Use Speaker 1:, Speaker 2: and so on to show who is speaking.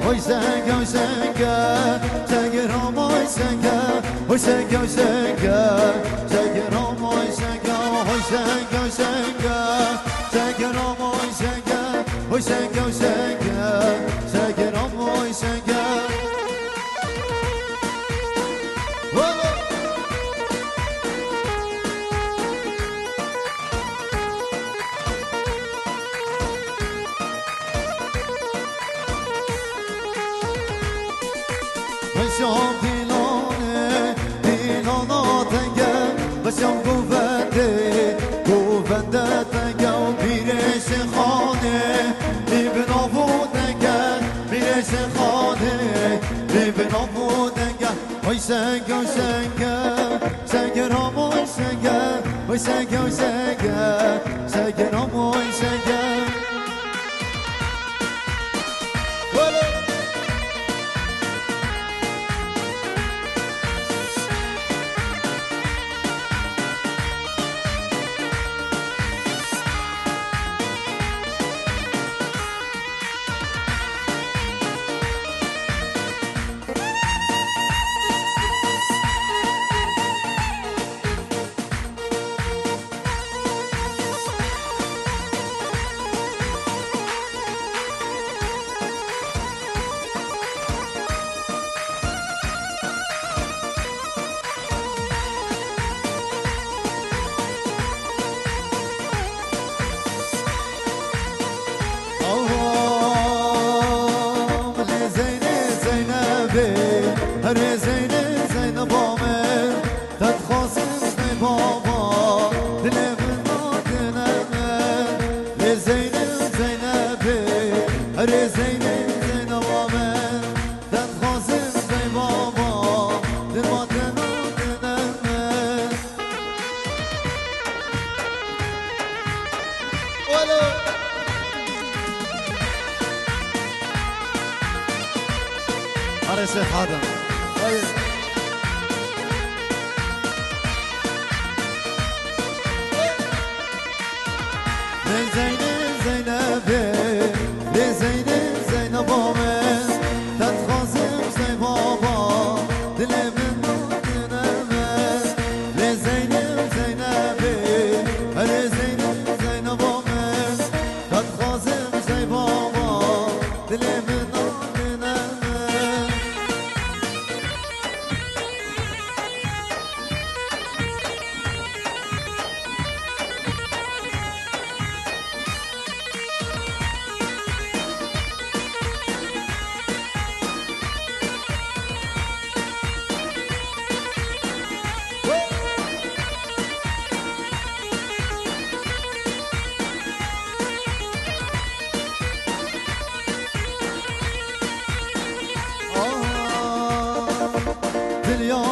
Speaker 1: hoy senga, senga, senga Ramo, senga, hoy senga, senga, senga Ramo, senga, hoy senga, senga, senga Ramo, senga, hoy senga, senga, senga Ramo, senga. بسیام دیلانه دیلانا تنگه بسیام گوونده تنگه و میرش خانه میبنا بودنگه میرش خانه میبنا بودنگه وای سنگه و سنگه سنگه راموی سنگه وای سنگه و سنگه سنگه راموی سنگه هر زینه زینه بامه تد خواستم زی بابا دل من دلمه زینه زینه بی هر زینه زینه بامه تد خواستم زی بابا دل ما دلمه ولو عرس حدا زینب زینبه زینب زینبامه تدخوازم زی بابا دل من دلمه زینب زینبه هر زینب زینبامه تدخوازم زی بابا دل من دل یا